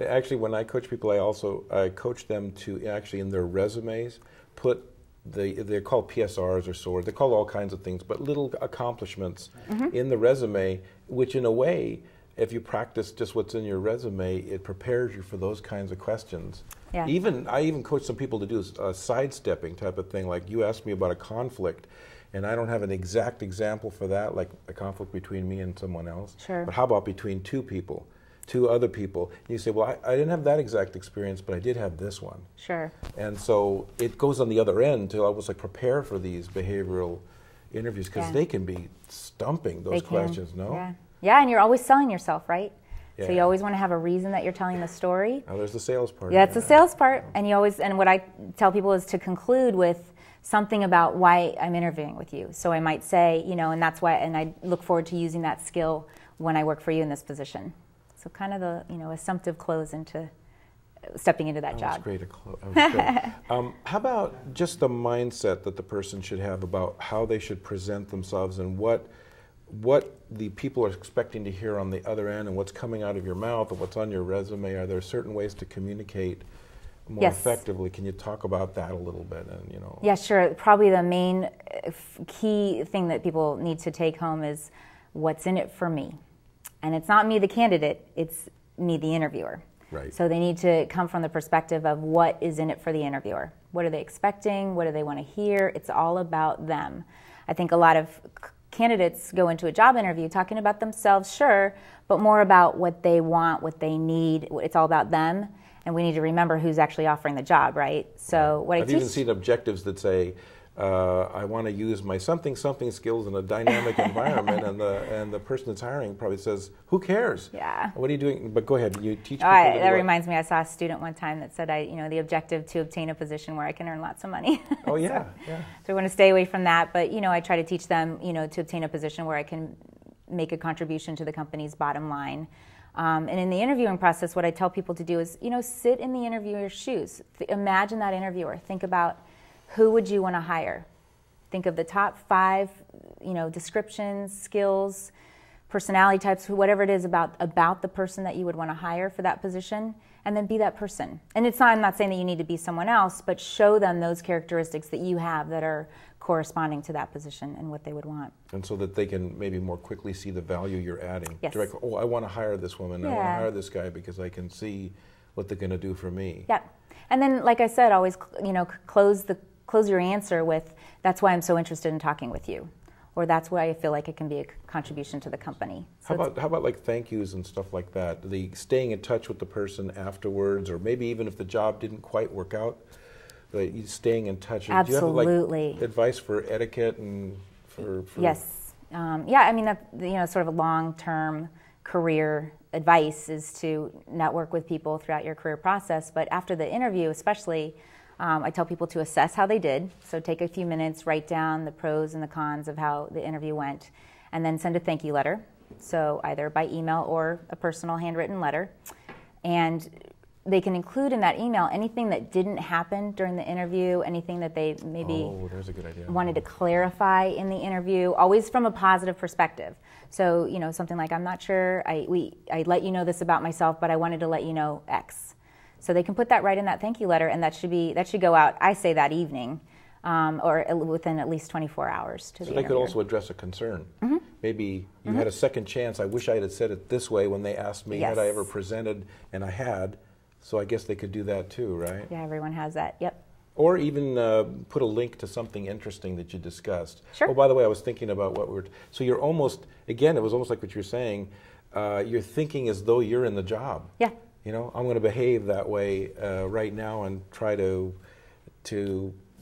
Actually, when I coach people, I coach them to actually in their resumes put they're called PSRs or SOARs. They're called all kinds of things, but little accomplishments in the resume, which in a way, if you practice just what's in your resume, it prepares you for those kinds of questions. Yeah. I even coach some people to do a sidestepping type of thing, like you asked me about a conflict, and I don't have an exact example for that, like a conflict between me and someone else. Sure. But how about between two other people? And you say, well, I didn't have that exact experience, but I did have this one. Sure. And so it goes on the other end to almost like prepare for these behavioral interviews, because they can be stumping, those questions, no? Yeah. Yeah, and you're always selling yourself, right? Yeah. So you always want to have a reason that you're telling the story. Oh, there's the sales part. Yeah, it's the sales part. And you always, and what I tell people is to conclude with something about why I'm interviewing with you. So I might say, and that's why, and I look forward to using that skill when I work for you in this position. So kind of the, assumptive close into stepping into that job. That's great. That was great. How about just the mindset that the person should have about how they should present themselves and what the people are expecting to hear on the other end, and what's coming out of your mouth and what's on your resume? Are there certain ways to communicate more effectively? Can you talk about that a little bit? And Yeah, sure. Probably the main key thing that people need to take home is what's in it for me. And it's not me, the candidate, it's me, the interviewer. Right. So they need to come from the perspective of what is in it for the interviewer. What are they expecting? What do they want to hear? It's all about them. I think a lot of candidates go into a job interview talking about themselves, sure, but more about what they want, what they need. It's all about them, and we need to remember who's actually offering the job, right? So what I've even seen objectives that say, I want to use my something skills in a dynamic environment, and the person that's hiring probably says, "Who cares? Yeah. What are you doing?" But go ahead, you teach people. That reminds me, I saw a student one time that said, the objective to obtain a position where I can earn lots of money. Oh yeah, So I want to stay away from that, but I try to teach them, to obtain a position where I can make a contribution to the company's bottom line. And in the interviewing process, what I tell people to do is, sit in the interviewer's shoes. Imagine that interviewer. Think about, who would you want to hire? Think of the top 5, descriptions, skills, personality types, whatever it is about the person that you would want to hire for that position, and then be that person. And I'm not saying that you need to be someone else, but show them those characteristics that you have that are corresponding to that position and what they would want. And so that they can maybe more quickly see the value you're adding. Yes. Direct, I want to hire this woman. Yeah. I want to hire this guy because I can see what they're going to do for me. Yeah. And then, like I said, always, close your answer with, that's why I'm so interested in talking with you, or that's why I feel like it can be a contribution to the company. So how about like thank yous and stuff like that? The staying in touch with the person afterwards, or maybe even if the job didn't quite work out, staying in touch. Absolutely. Do you have like advice for etiquette and for Yes. That, sort of a long-term career advice is to network with people throughout your career process, but after the interview especially, I tell people to assess how they did. So take a few minutes, write down the pros and the cons of how the interview went, and then send a thank you letter. So either by email or a personal handwritten letter. And they can include in that email anything that didn't happen during the interview, anything that they maybe there's a good idea. wanted to clarify in the interview, always from a positive perspective. So, something like, I'm not sure, I let you know this about myself, but I wanted to let you know X. So they can put that right in that thank you letter, and that should go out, I say, that evening, or within at least 24 hours to the interviewer. So they could also address a concern. Mm-hmm. Maybe you had a second chance. I wish I had said it this way when they asked me, had I ever presented, and I had. So I guess they could do that too, right? Yeah, everyone has that, yep. Or even put a link to something interesting that you discussed. Sure. Oh, by the way, I was thinking about what so you're almost, again, it was almost like what you're saying, you're thinking as though you're in the job. Yeah. I'm going to behave that way right now and try to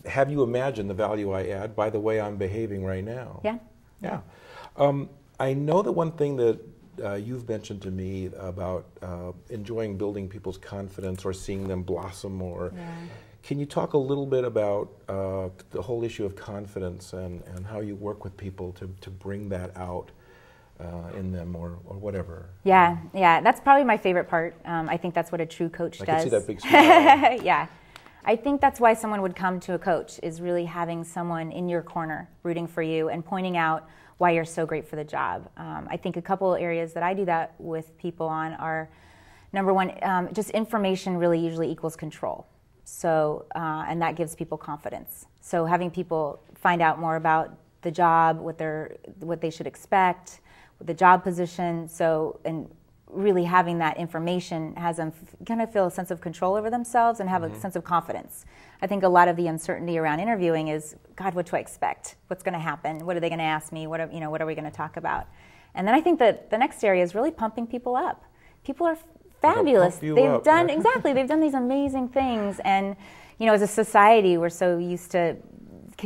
have you imagine the value I add by the way I'm behaving right now. Yeah. Yeah. I know that one thing that you've mentioned to me about enjoying building people's confidence or seeing them blossom, or can you talk a little bit about the whole issue of confidence and how you work with people to bring that out in them or whatever? Yeah, that's probably my favorite part. I think that's what a true coach does. I can see that big smile. Yeah. I think that's why someone would come to a coach, is really having someone in your corner rooting for you and pointing out why you're so great for the job. I think a couple areas that I do that with people on are Number one, just information really usually equals control. So, and that gives people confidence. So having people find out more about the job, what they should expect, the job position, and really having that information has them kind of feel a sense of control over themselves and have a sense of confidence. I think a lot of the uncertainty around interviewing is, God, what do I expect? What's going to happen? What are they going to ask me? What are we going to talk about? And then I think that the next area is really pumping people up. People are fabulous. They've done exactly. They've done these amazing things, and as a society, we're so used to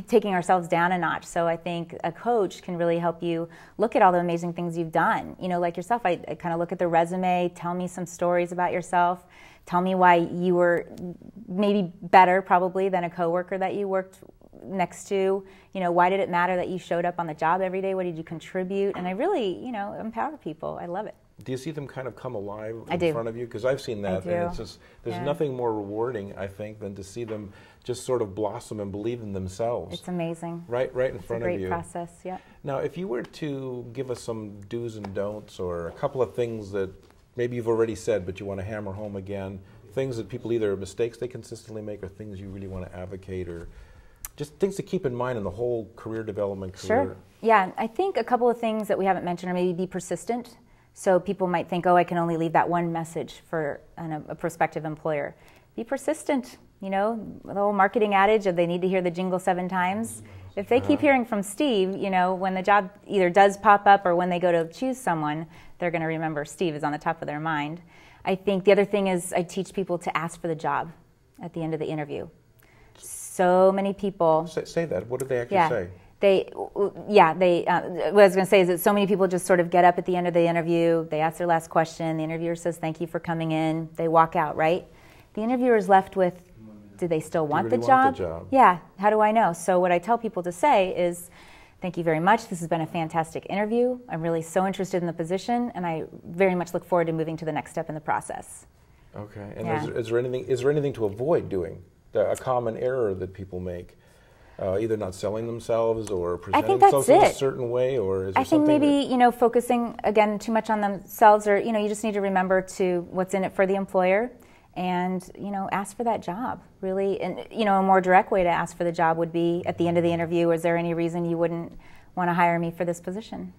taking ourselves down a notch. So I think a coach can really help you look at all the amazing things you've done. Like yourself, I kind of look at the resume, tell me some stories about yourself, tell me why you were maybe better probably than a coworker that you worked next to. Why did it matter that you showed up on the job every day? What did you contribute? And I really, empower people. I love it. Do you see them kind of come alive in front of you? Because I've seen that, and it's just, there's nothing more rewarding, I think, than to see them just sort of blossom and believe in themselves. It's amazing. Right in front of you. It's a great process, yeah. Now, if you were to give us some do's and don'ts, or a couple of things that maybe you've already said, but you want to hammer home again, things that people either mistakes they consistently make or things you really want to advocate, or just things to keep in mind in the whole career development career. Sure. Yeah, I think a couple of things that we haven't mentioned are maybe be persistent. So people might think, oh, I can only leave that one message for a prospective employer. Be persistent. The whole marketing adage of they need to hear the jingle 7 times. If they keep hearing from Steve, when the job either does pop up or when they go to choose someone, they're going to remember Steve is on the top of their mind. I think the other thing is I teach people to ask for the job at the end of the interview. So many people... Say that. What did they actually say? What I was going to say is that so many people just sort of get up at the end of the interview, they ask their last question, the interviewer says, thank you for coming in, they walk out, right? The interviewer is left with, do they still want the job? Yeah, how do I know? So what I tell people to say is, thank you very much, this has been a fantastic interview, I'm really so interested in the position, and I very much look forward to moving to the next step in the process. Okay, and is there anything to avoid doing, a common error that people make? Either not selling themselves or presenting themselves in a certain way, or is there something? I think maybe focusing again too much on themselves, or you just need to remember to what's in it for the employer, and ask for that job really. And a more direct way to ask for the job would be at the end of the interview. Is there any reason you wouldn't want to hire me for this position?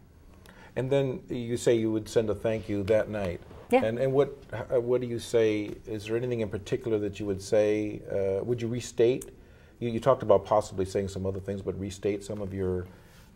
And then you say you would send a thank you that night. Yeah. And what do you say? Is there anything in particular that you would say? Would you restate? You talked about possibly saying some other things, but restate some of your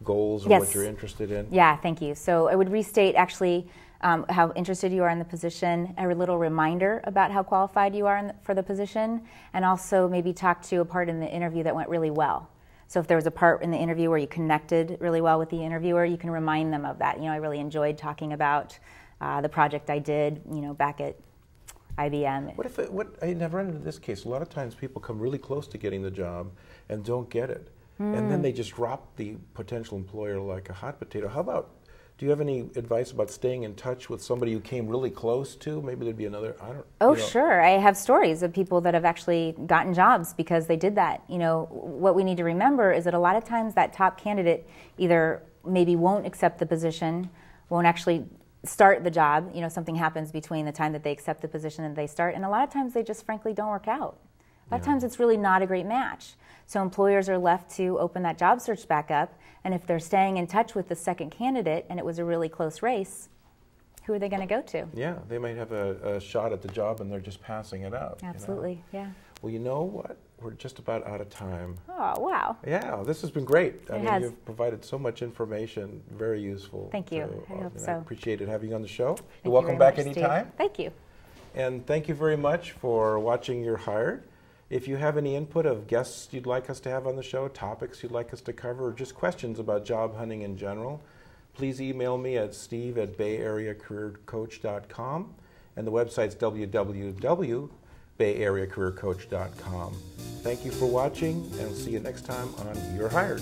goals and what you're interested in? Yeah, thank you. So I would restate actually how interested you are in the position, a little reminder about how qualified you are for the position, and also maybe talk to a part in the interview that went really well. So if there was a part in the interview where you connected really well with the interviewer, you can remind them of that. I really enjoyed talking about the project I did, back at IBM. I never run into this case. A lot of times people come really close to getting the job and don't get it. And then they just drop the potential employer like a hot potato. How about, do you have any advice about staying in touch with somebody you came really close to? Maybe there'd be another, Sure. I have stories of people that have actually gotten jobs because they did that. What we need to remember is that a lot of times that top candidate either maybe won't accept the position, won't actually start the job, something happens between the time that they accept the position and they start, and a lot of times they just frankly don't work out. A lot of times it's really not a great match. So employers are left to open that job search back up, and if they're staying in touch with the second candidate and it was a really close race, who are they going to go to? Yeah, they might have a shot at the job and they're just passing it up. Absolutely, yeah. Well, you know what? We're just about out of time. Oh, wow. Yeah, this has been great. I mean, you've provided so much information, very useful. Thank you. So, I hope so. I appreciated having you on the show. You're welcome back anytime. Thank you. And thank you very much for watching You're Hired. If you have any input of guests you'd like us to have on the show, topics you'd like us to cover, or just questions about job hunting in general, please email me at steve@bayareacareercoach.com, and the website's www.bayareacareercoach.com. Thank you for watching, and see you next time on You're Hired.